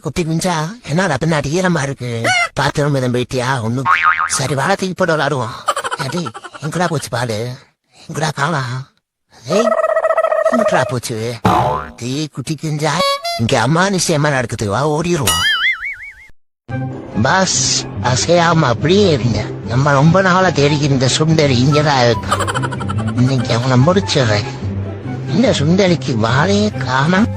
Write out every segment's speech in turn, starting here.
குட்டி குஞ்சா என்னடா பின்னாடி ஈரமா இருக்கு பாத்திரம் மிதம் போயிட்டியா ஒண்ணும் சரி வாழை தூக்கி போட்டு விளாடுவோம். அடி எங்கடா போச்சு பாடு எங்கடா காணா ஏய் எங்கடா போச்சு டீ குட்டி குஞ்சா இங்க அம்மா நிச்சயமா நடக்குது வா ஓடிடுவோம். பஸ் அசையாம அப்படியே இருங்க. நம்ம ரொம்ப நாளா தேடிக்கிற சுந்தரி இங்கதான் இருக்கு. இன்னைக்கு அவனை முடிச்சிடுறேன். இந்த சுந்தரிக்கு வாழையே காணோம்.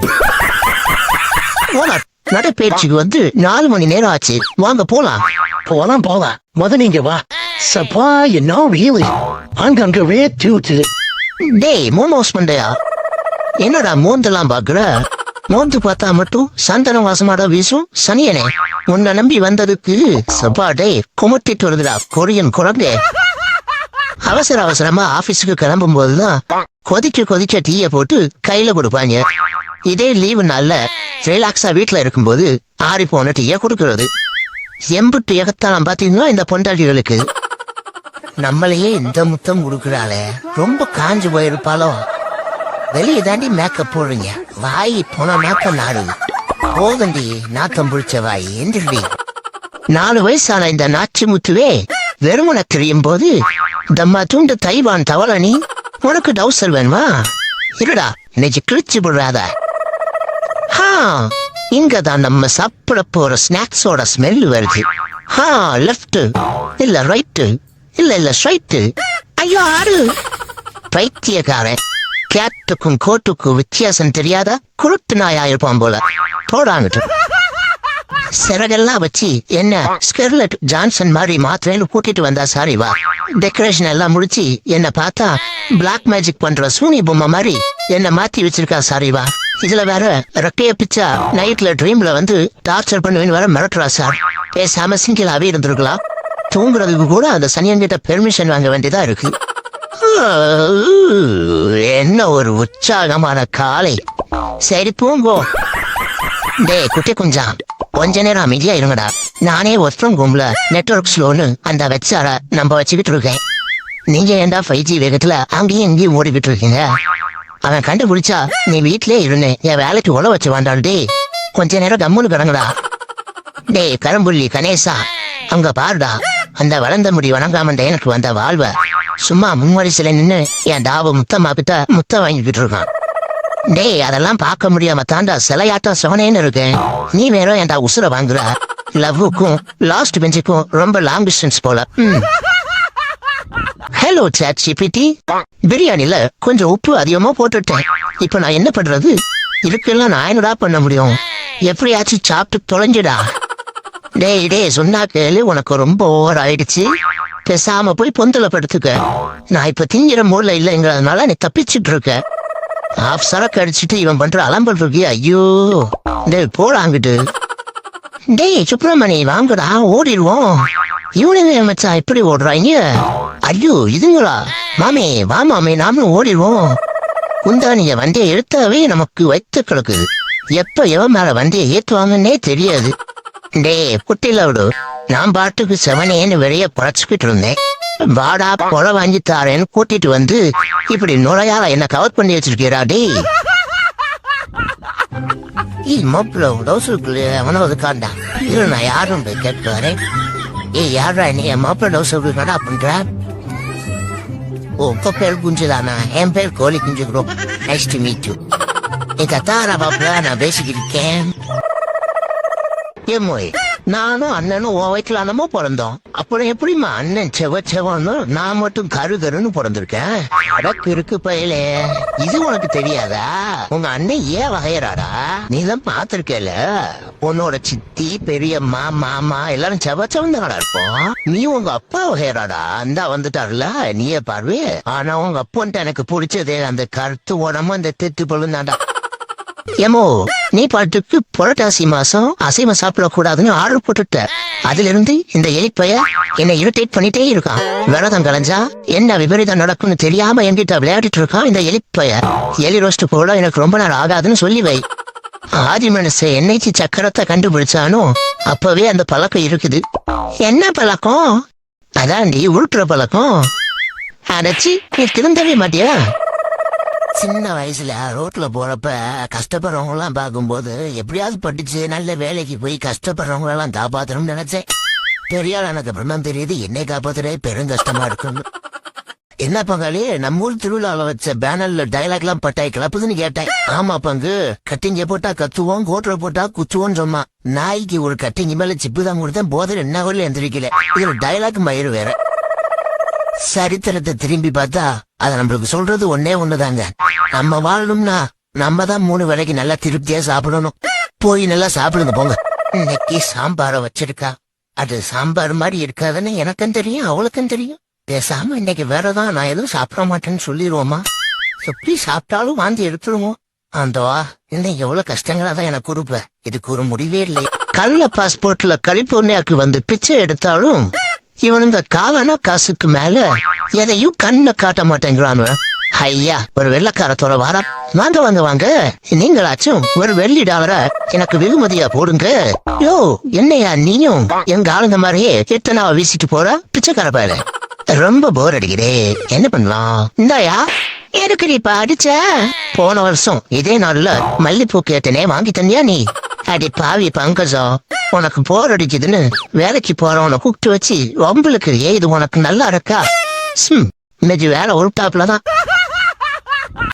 நடைப்பயிற்சிக்கு வந்து 4 மணி நேரம் ஆச்சு. வாங்க போலாம். போலாம் முத நீங்க வா. சப்பா என்ன really அங்கவே தூத்து. டேய் மோமோஸ் மண்டையா என்னடா மோந்தெல்லாம் பாக்குற? மோந்து பார்த்தா மட்டும் சந்தன வாசமாடா வீசும் சனியனே. உன்னை நம்பி வந்ததுக்கு சப்பா டே குமட்டிட்டு வருதுடா கொரியன் குழந்தை. அவசரமா ஆபீஸுக்கு கிளம்பும் போதுதான் கொதிக்க டீய போட்டு கையில கொடுப்பாங்க. இதே லீவு நாள்ல ரிலாக்ஸா வீட்டுல இருக்கும்போது ஆறி போன டீய கொடுக்கறது. எம்புட்டு எகத்தாலம் பாத்தீங்கன்னா இந்த பொண்டாட்டிகளுக்கு. நம்மளையே இந்த முத்தம் கொடுக்கறாளே ரொம்ப காஞ்சு போயிருப்பாளோ. வெளியே தாண்டி மேக்கப் போடுறீங்க. வாய் போன நாக்கம் நாடு போதண்டி நாக்கம் பிடிச்ச வாய் எந்திரி. 4 வயசான இந்த நாச்சி முத்துவே வெறுமனை தெரியும் போது தம்மா தூண்டு தைவான் தவளனி உனக்கு டவுசர் வேணுமா? இருடா இன்னைக்கு கிழிச்சு போடுறாத. இங்கதான் நம்ம சாப்பிட போற ஸ்நாக்ஸோட ஸ்மெல் வருது. லெஃப்ட் இல்ல ரைட்டு இல்ல ஸ்ட்ரைட்டு. ஐயோ ஆறு பைத்தியக்காரன். கேட்டுக்கும் கோட்டுக்கும் வித்தியாசம் தெரியாத குருட்டு நாயா இருப்பான் போல. போடாங்கிட்டு சிறகெல்லாம் வச்சு என்ன ஸ்கெர்லட் ஜான்சன் மாதிரி மாத்திரைன்னு கூட்டிட்டு வந்தா சாரி வா. டெக்கரேஷன் எல்லாம் முடிச்சு என்ன பார்த்தா பிளாக் மேஜிக் பண்ற சூனி பொம்மை மாதிரி என்ன மாத்தி வச்சிருக்கா சாரி வா. இதுல வேற ரெக்கைய பிச்சா நைட்ல ட்ரீம்ல வந்து டார்ச்சர் பண்ணுவேன்னு வேற மிரட்டுறா சார். பேசாம சிங்கிளாவே இருந்திருக்கலாம். தூங்குறதுக்கு கூட அந்த சனியன்கிட்ட பெர்மிஷன் வாங்க வேண்டியதா இருக்கு. என்ன ஒரு உற்சாகமான காலை. சரி தூங்கோ. டே குட்டி குஞ்சா கொஞ்ச நேரம் அமைதியா இருங்கடா. நானே ஒர்க் ஃப்ரம் ஹோம்ல நெட்வொர்க் ஸ்லோன்னு அந்த வெச்சார நம்ப வச்சுக்கிட்டு இருக்கேன். நீங்க ஏண்டா 5G வேகத்துல அங்கேயும் இங்கேயும் ஓடிக்கிட்டு இருக்கீங்க? அவன் கண்டுபிடிச்சா நீ வீட்லயே இருந்தேன் என் வேலைக்கு உழ வச்சு வேண்டாம். டே கொஞ்ச நேரம் கம்முன்னு கிடங்கடா. டே கரும்புள்ளி கணேசா அங்க பாருடா அந்த வளர்ந்த முடி வணங்காம எனக்கு வந்த வாழ்வ சும்மா முன்வரிசையில நின்னு என் டாவ முத்தமாக்கிட்ட முத்த வாங்கிக்கிட்டு இருக்கான். டேய் அதெல்லாம் பார்க்க முடியாம தாண்டா சிலையாட்டம் சோனேன்னு இருக்கேன். நீ வேற என்டா உசுர வாங்குற. லவ்வுக்கும் லாஸ்ட் பெஞ்சுக்கும் ரொம்ப லாங் டிஸ்டன்ஸ் போல. Hello ChatGPT. பிரியாணில கொஞ்சம் உப்பு அதிகமா போட்டுட்டேன். இப்ப நான் என்ன பண்றது? இதுக்கெல்லாம் நான் என்னடா பண்ண முடியும்? எப்படியாச்சும் சாப்பிட்டு தொலைஞ்சிடா. டே சொன்னா கேளு. உனக்கு ரொம்ப ஓவர் ஆயிடுச்சு. பேசாம போய் பொந்தல படுத்துக்க. நான் இப்ப திங்கிற மூல இல்லைங்கிறதுனால நீ தப்பிச்சுட்டு இருக்க. ஆஃப் சரக்கு அடிச்சுட்டு இவன் பண்ற அலம்பல் இருக்கு. ஐயோ டே போடாங்கிட்டு. டேய் சுப்பிரமணி வாங்கடா ஓடிடுவோம். இவனுங்க மச்சா இப்படி ஓடுறாங்க. ஐயோ இதுங்களா மாமே வா மாமே நாமளும் ஓடிடுவோம். குந்தானிய வண்டியை எடுத்தாவே நமக்கு வைத்து கிடக்குது. எப்ப எவன் மேல வண்டியை ஏத்துவாங்கன்னே தெரியாது. டே குட்டில விடு. நான் பாட்டுக்கு செவனேன்னு வெளிய புழைச்சுக்கிட்டு இருந்தேன். வாடா பொழ வாங்கி தாரேன்னு கூட்டிட்டு வந்து இப்படி நுழையால என்ன கவர் பண்ணி வச்சிருக்கீரா? டே மாப்பிள்ள அவன ஒதுக்காண்டா. இது நான் யாரும் போய் கேட்டு வரேன். யாரா நீ என் மாப்பிள்ள டவுசர் கடா பண்ற? உங்க பேர் குஞ்சுதானா? என் பேர் கோழி குஞ்சு bro. Nice to meet you. எங்க தாரா மாப்பிள்ள நான் பேசிக்கிட்டு இருக்கேன். ஏமோய் நானும் அண்ணனும் உன் வயிற்றுல அண்ணமோ பிறந்தோம். அப்புறம் எப்படிமா அண்ணன் செவன்னு நான் மட்டும் கருன்னு பிறந்திருக்கேன்? அடக்கு இருக்கு பயிலே. இது உனக்கு தெரியாதா? உங்க அண்ணன் ஏன் வகையறாடா? நீ தான் பாத்திருக்கல. உன்னோட சித்தி பெரியம்மா மாமா எல்லாரும் செவந்தாடா இருப்போம். நீ உங்க அப்பா வகையறாடா. அந்த வந்துட்டாருல நீயே பார்வே. ஆனா உங்க அப்பன்ட்டு எனக்கு பிடிச்சதே அந்த கருத்து உடம்பு அந்த தெத்து பொழுந்தாண்டா. ஏமோ நீ பாட்டுக்கு புரட்டாசி மாசம் அசைவம் சாப்பிடக்கூடாதுன்னு ஆர்டர் போட்டுட்ட. அதுல இருந்து இந்த எலிப்பைய என்னை இரிட்டேட் பண்ணிட்டே இருக்கான். விரதம் கலைஞ்சா என்ன விபரீதம் நடக்கும்னு தெரியாம என்கிட்ட விளையாடிட்டு இருக்கான் இந்த எலிப்பைய. எலி ரோஸ்ட் போட எனக்கு ரொம்ப நாள் ஆகாதுன்னு சொல்லி வை. ஆதி மனசு என்னைக்கு சக்கரத்தை கண்டுபிடிச்சானோ அப்பவே அந்த பழக்கம் இருக்குது. என்ன பழக்கம்? அதாண்டி உருட்டுற பழக்கம். அடைச்சி நீ திருந்தவே மாட்டியா? சின்ன வயசுல ரோட்ல போறப்ப கஷ்டப்படுறவங்க எல்லாம் பார்க்கும்போது எப்படியாவது படிச்சு நல்ல வேலைக்கு போய் கஷ்டப்படுறவங்க எல்லாம் காப்பாத்தணும்னு நினைச்சேன். பெரியாள் எனக்கு அப்புறமா தெரியுது என்னை காப்பாத்துறே பெரும் கஷ்டமா இருக்குன்னு. என்ன பங்காளி, நம்ம ஊர் திருவிழாவில் வச்ச பேனர்ல டைலாக் எல்லாம் பட்டாய் கிளப்புதுன்னு கேட்டேன். ஆமா பங்கு, கட்டிங்க போட்டா கத்துவோம், கோட்டுல போட்டா குத்துவோன்னு சொன்னான். நாய்க்கு ஒரு கட்டிங்க மேல சிப்பு தான் கொடுத்தேன், போதில் என்ன வரல எந்திரிக்கல. இதுல டைலாக் மயிறு வேற. சரித்திரத்தை திரும்பி பார்த்தா அத நம்மளுக்கு சொல்றது ஒன்னே ஒண்ணுதாங்க. நம்ம வாழணும்னா நம்ம தான் 3 வேளைக்கு நல்லா திருப்தியா சாப்பிடணும். போய் நல்லா சாப்பிடுங்க போங்க. இன்னைக்கு சாம்பார வச்சிருக்கா, அது சாம்பார் மாதிரி இருக்காதுன்னு எனக்கும் தெரியும், அவளுக்கும் தெரியும். பேசாம இன்னைக்கு வேறதான், நான் எதுவும் சாப்பிட மாட்டேன்னு சொல்லிடுவோமா? எப்படி சாப்பிட்டாலும் வாந்தி எடுத்துருவோம். அந்தவா இன்னைக்கு எவ்வளவு கஷ்டங்களா தான் எனக்கு கொடுப்ப. இதுக்கு ஒரு முடிவே இல்லை. கள்ள பாஸ்போர்ட்ல கலிபோர்னியாக்கு வந்து பிச்சை எடுத்தாலும் இவனுங்க காவானா காசுக்கு மேல எதையும் கண்ணை காட்ட மாட்டேங்கிறானு. ஐயா, ஒரு வெள்ளக்காரத்தோட வாரம். வாங்க வாங்க வாங்க, நீங்களாச்சும் ஒரு வெள்ளி டாலரை எனக்கு வெகுமதியா போடுங்க. யோ, என்னையா நீயும் எங்க ஆளுங்க மாதிரியே எத்தனாவ வீசிட்டு போற பிச்சைக்கார பயல. ரொம்ப போர் அடிக்குதே, என்ன பண்ணலாம்? இந்தாயா, எதுக்கு நீ இப்ப அடிச்ச? போன வருஷம் இதே நாள்ல மல்லிப்பூ கேட்டனே, வாங்கி தந்தியா நீ? அடி பாவி பங்கஜம், உனக்கு போர் அடிக்குதுன்னு வேலைக்கு போறவனை கூப்பிட்டு வச்சு உங்களுக்கு இது உனக்கு நல்லா இருக்கா? இன்னைக்கு வேலை உள்டாப்லதான்.